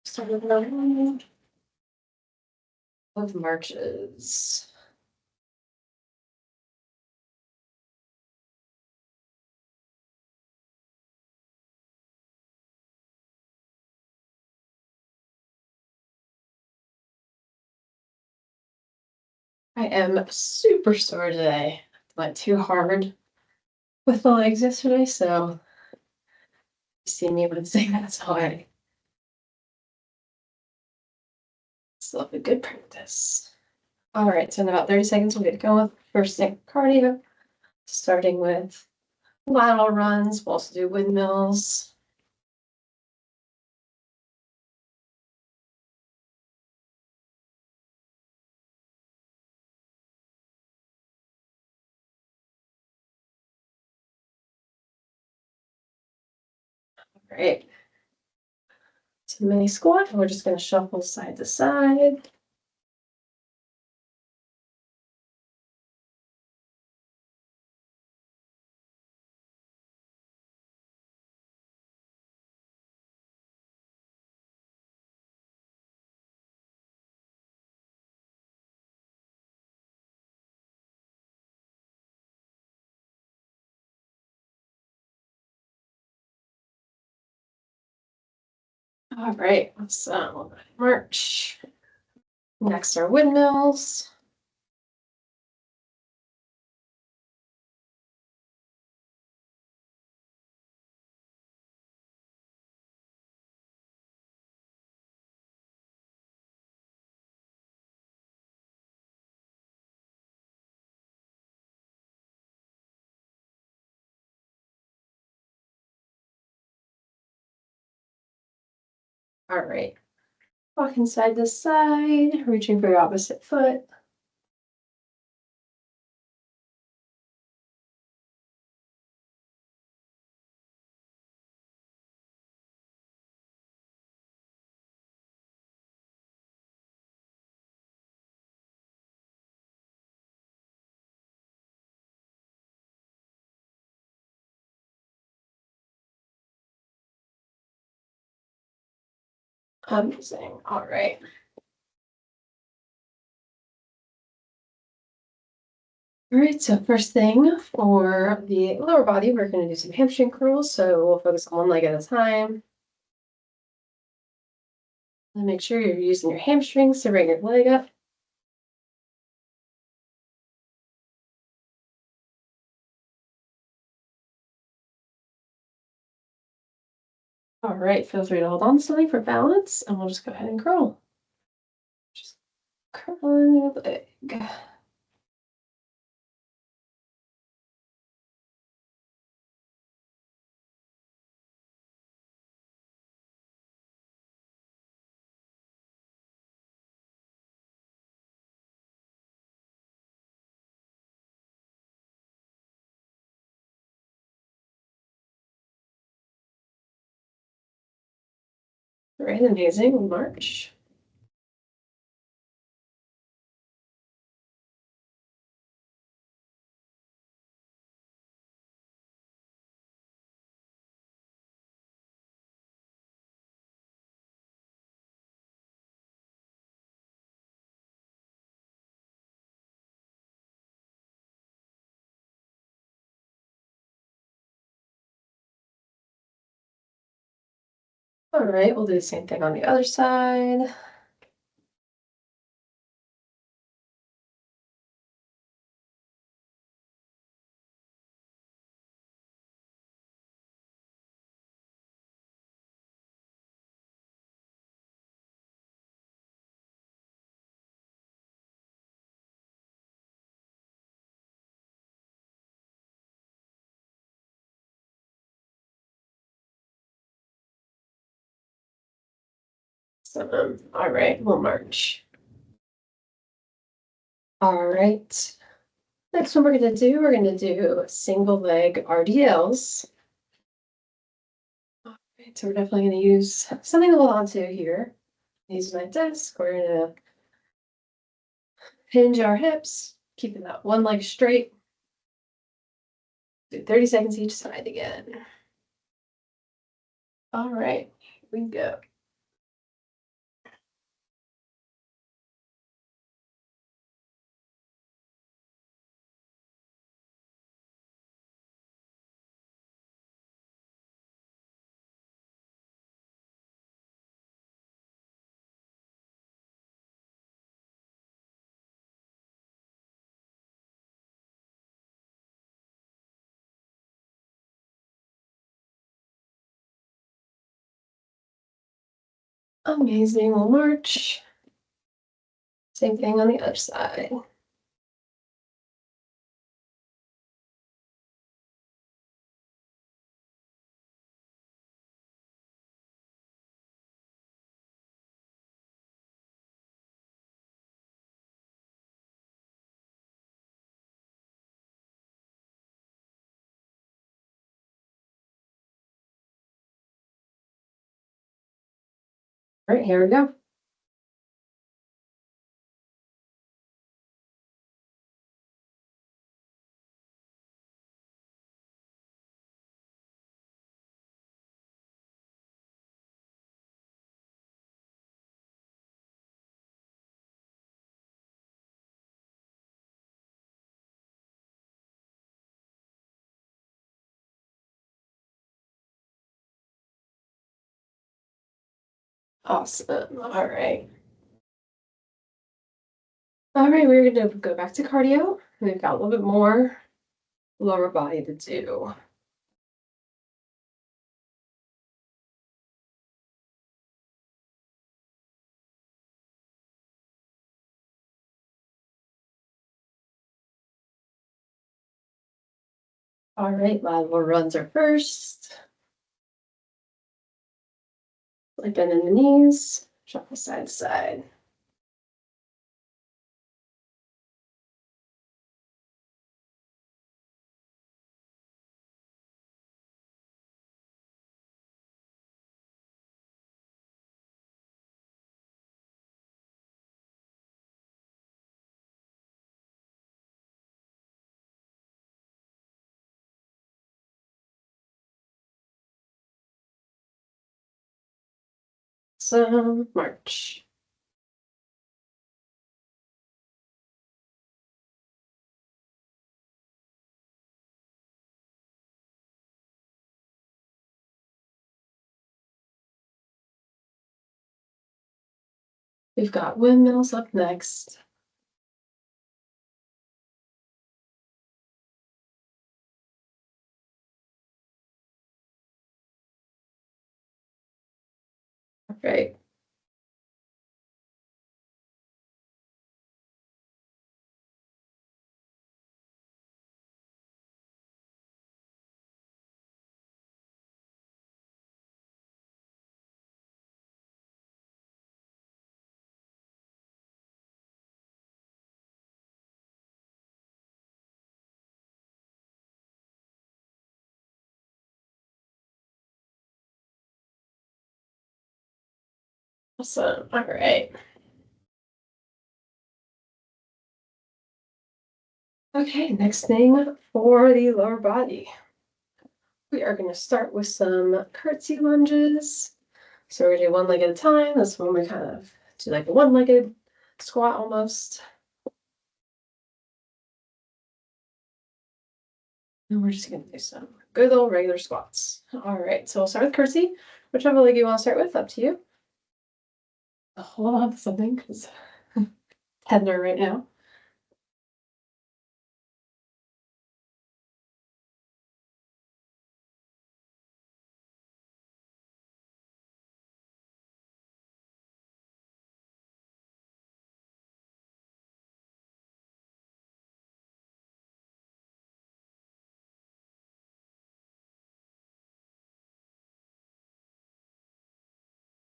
Started round of marches. I am super sore today. Went too hard with the legs yesterday, so you see me Wednesday, that's why. Still have a good practice. All right, so in about 30 seconds, we'll get going with first thing cardio, starting with lateral runs. We'll also do windmills. All right. So mini squat, we're just going to shuffle side to side. All right, so march. Next are windmills. All right, walking side to side, reaching for your opposite foot. Amazing. All right. All right, so first thing for the lower body, we're going to do some hamstring curls. So we'll focus on one leg at a time. And make sure you're using your hamstrings to bring your leg up. All right, feel free to hold on to something for balance, and we'll just go ahead and curl. Just curling your leg. All right, amazing. We'll march. All right, we'll do the same thing on the other side. So, all right, we'll march. All right. Next one we're going to do single leg RDLs. All right, so we're definitely going to use something to hold on to here. Use my desk. We're going to hinge our hips, keeping that one leg straight. Do 30 seconds each side again. All right, here we go. Amazing. We'll march. Same thing on the other side. All right, here we go. Awesome. All right. All right, we're gonna go back to cardio. We've got a little bit more lower body to do. All right, lateral runs are first. Like bend in the knees, shuffle side to side. So march. We've got windmills up next. All right. Awesome. All right. Okay, next thing for the lower body. We are going to start with some curtsy lunges. So we're gonna do one leg at a time. This one we kind of do like a one-legged squat almost. And we're just gonna do some good old regular squats. All right, so we'll start with curtsy. Whichever leg you want to start with, up to you. Hold on to something because tender right now.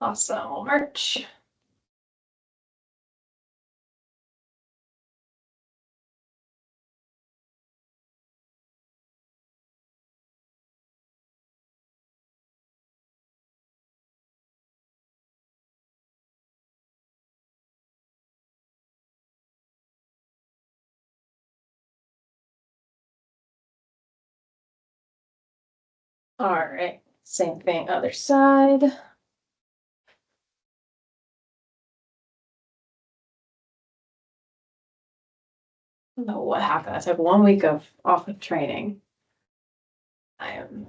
Awesome. We'll march. All right, same thing, other side. I don't know what happened. I took 1 week off of training. I am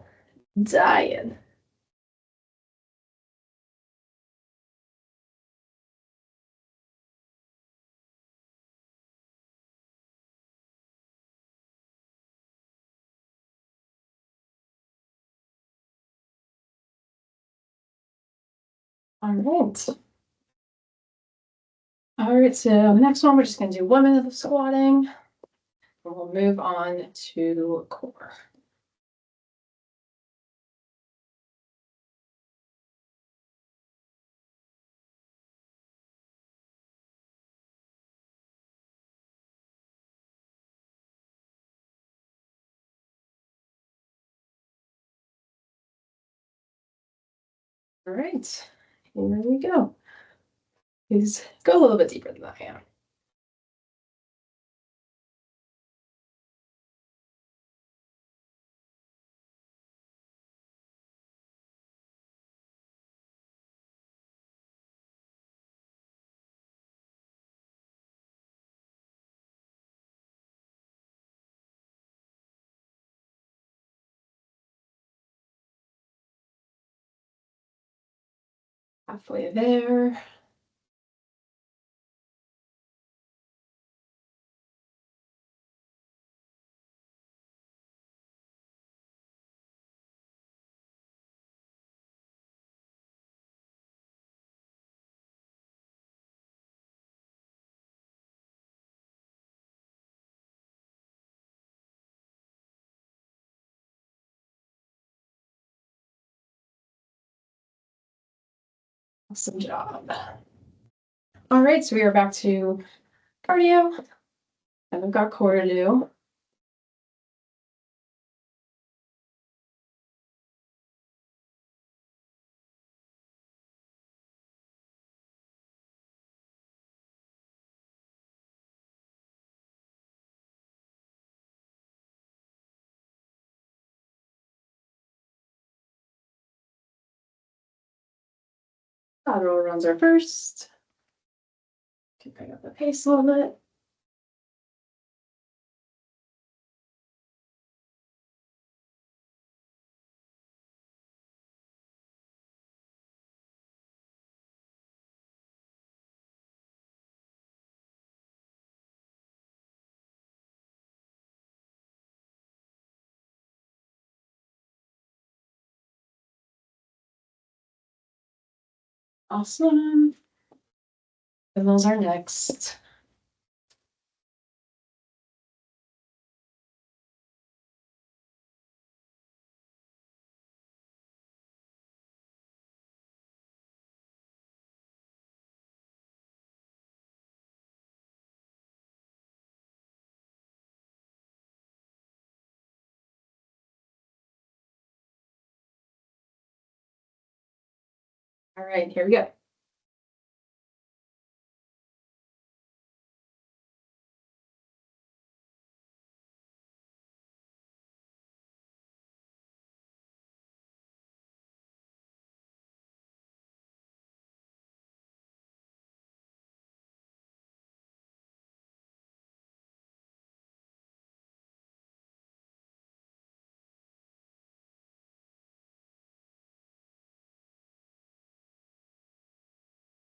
dying. All right. All right, so next one, we're just gonna do 1 minute of squatting. And we'll move on to core. All right, here we go. Please go a little bit deeper than I am. Halfway there. Awesome job. All right, so we are back to cardio, and we've got core to do. Lateral runs are first. Can bring up the pace a little bit. Awesome. And those are next. All right, here we go.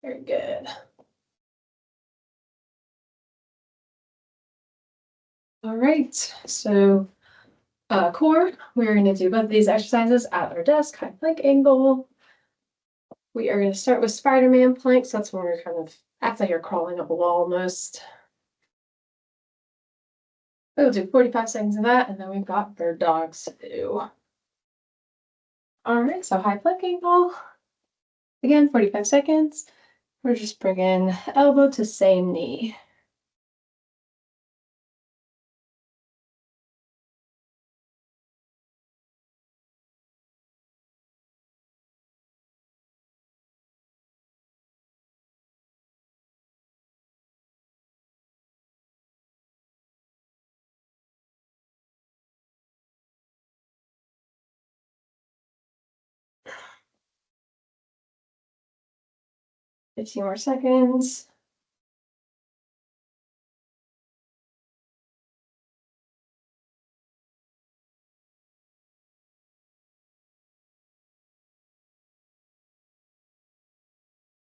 Very good. All right, so core, we're going to do both of these exercises at our desk, high plank angle. We are going to start with Spider-Man planks. That's when we're kind of act like you're crawling up a wall almost. We'll do 45 seconds of that, and then we've got bird dogs to do. All right, so high plank angle. Again, 45 seconds. We're just bringing elbow to same knee. Fifteen more seconds.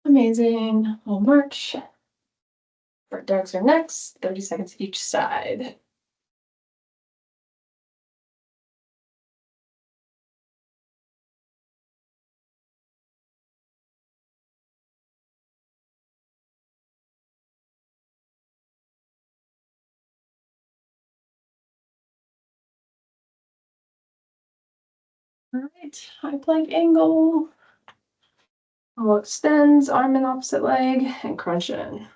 Amazing. We'll march. Bird dogs are next. 30 seconds each side. All right, high plank angle. We'll extend arm and opposite leg and crunch in.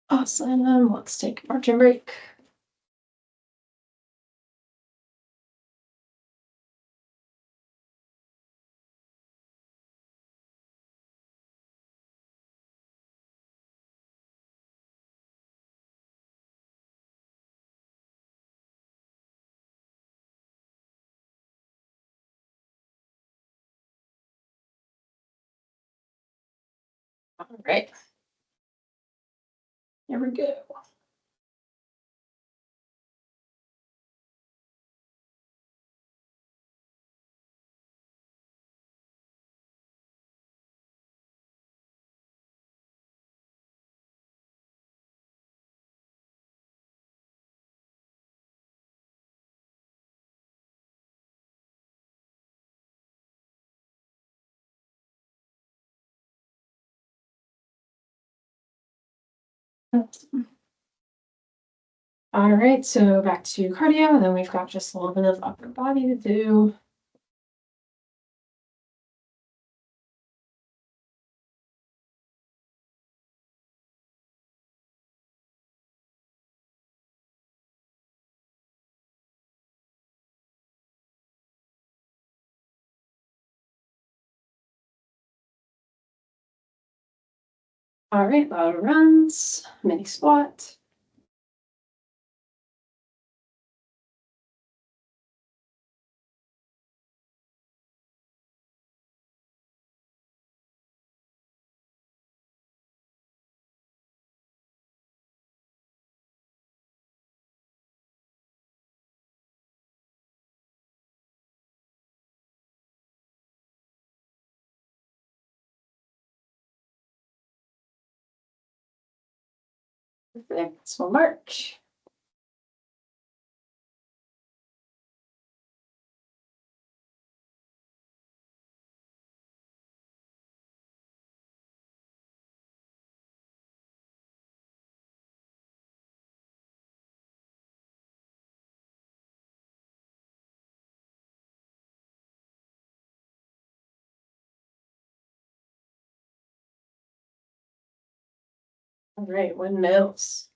Awesome. Let's take a margin break. All right. Here we go. All right, so back to cardio, and then we've got just a little bit of upper body to do. All right, lateral runs, mini squat. Perfect. So we'll march. All right, windmills.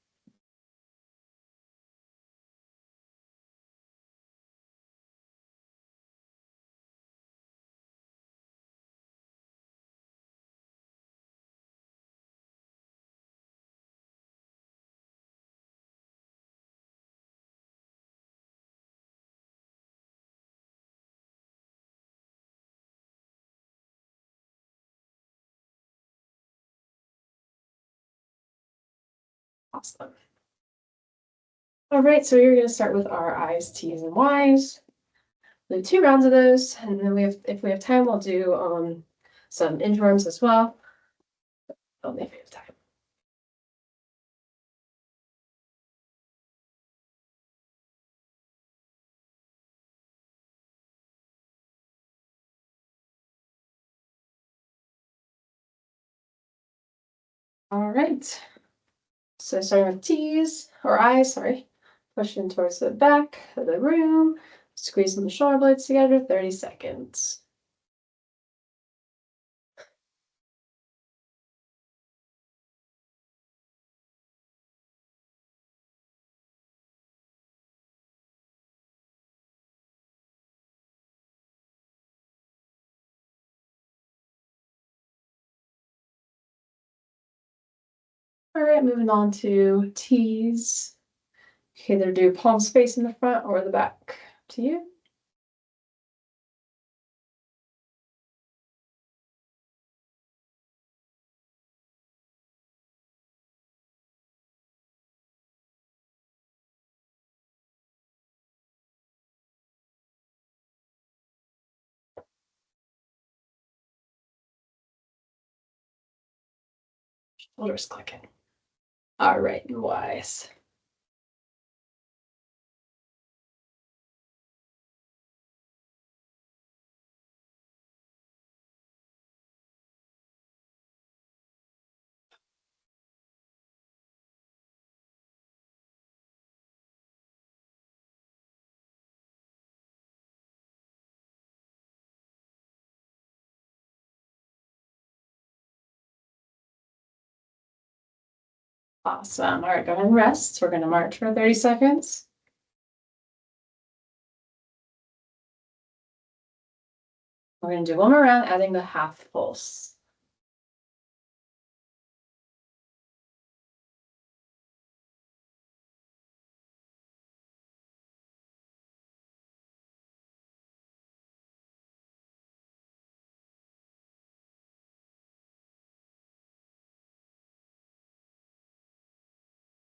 Awesome. All right, so you're going to start with our I's, T's, and Y's. Do 2 rounds of those, and then if we have time, we'll do some inchworms as well. Only if we have time. All right. So starting with T's or I's, sorry. Pushing towards the back of the room, squeezing the shoulder blades together, 30 seconds. All right, moving on to T's. You can either do palms facing the front or the back. Up to you. Shoulders clicking. All right, wise. Awesome. All right, go ahead and rest. We're going to march for 30 seconds. We're going to do one more round, adding the half pulse.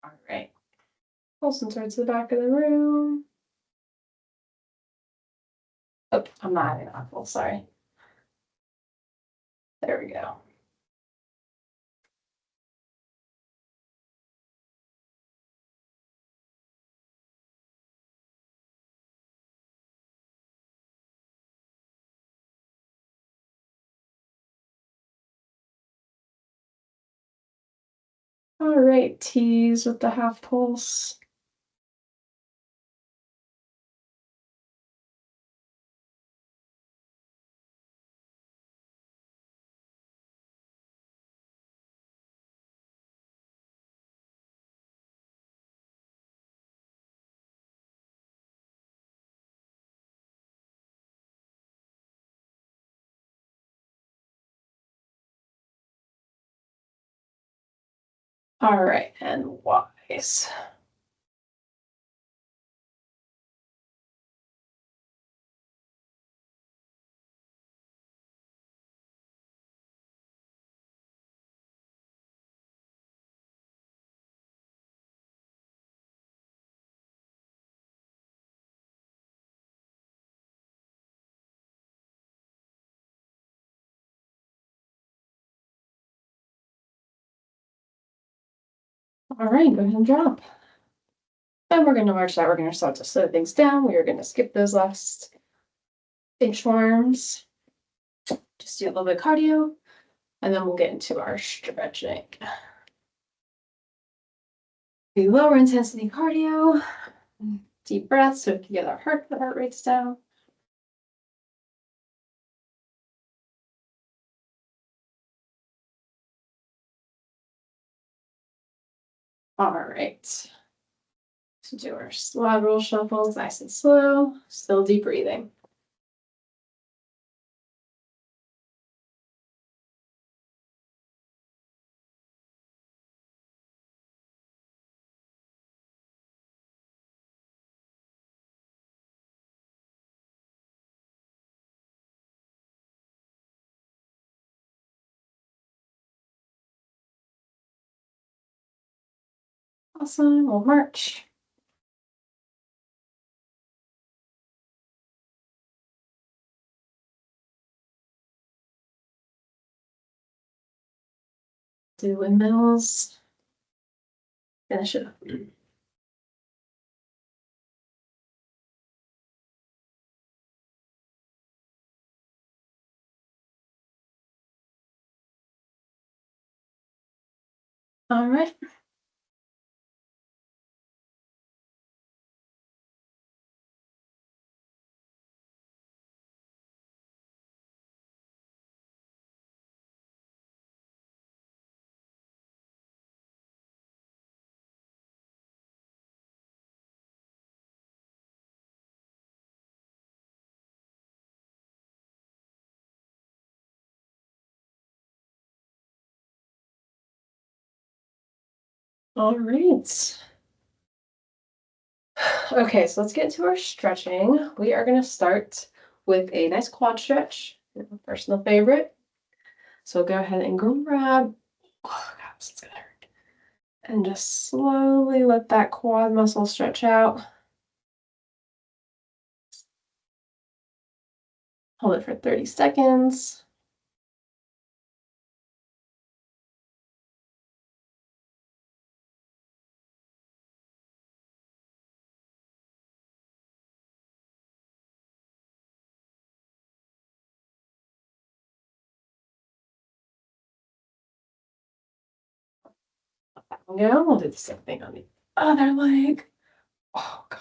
All right. Pulsing towards the back of the room. Oh, I'm not adding that pulse, sorry. There we go. All right, tease with the half pulse. All right, and wise. All right, go ahead and drop. And we're going to march that. We're going to start to slow things down. We are going to skip those last inchworms. Just do a little bit of cardio, and then we'll get into our stretching. Do lower intensity cardio, deep breaths so we can get our heart rates down. All right. So do our lateral shuffles, nice and slow, still deep breathing. Awesome, we'll march. Do windmills. Finish it up. All right. All right. Okay, so let's get into our stretching. We are going to start with a nice quad stretch, personal favorite. So go ahead and grab, oh God, this is gonna hurt. And just slowly let that quad muscle stretch out. Hold it for 30 seconds. Go. We'll do the same thing on the other leg. Oh God.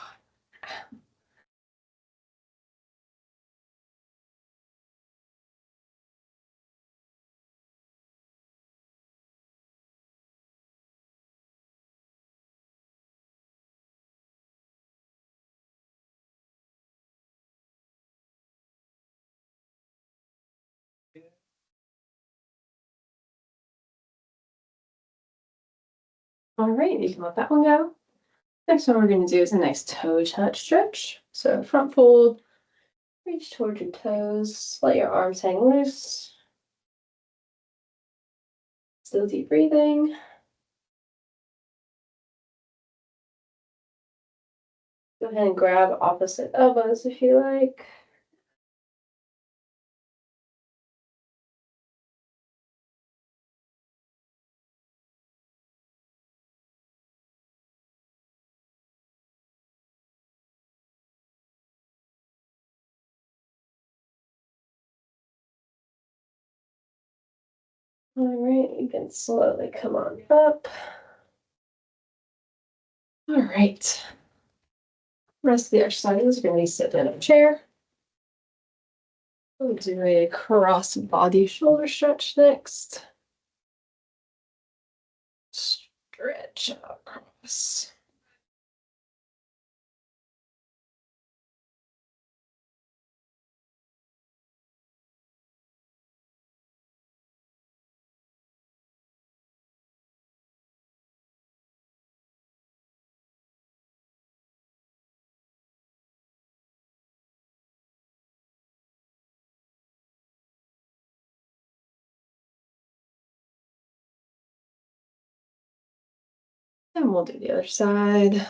All right, you can let that one go. Next one we're going to do is a nice toe touch stretch. So front fold, reach towards your toes, let your arms hang loose. Still deep breathing. Go ahead and grab opposite elbows if you like. All right, you can slowly come on up. All right. Rest of the exercises are going to be sitting in a chair. We'll do a cross body shoulder stretch next. Stretch across. And we'll do the other side.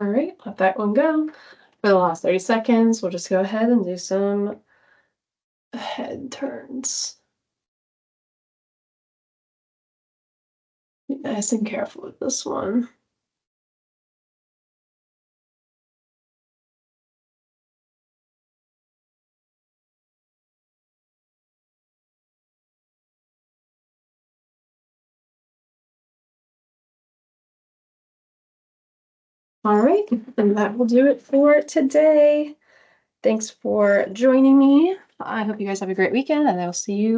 All right, let that one go. For the last 30 seconds, we'll just go ahead and do some head turns. Be nice and careful with this one. All right, and that will do it for today. Thanks for joining me. I hope you guys have a great weekend, and I will see you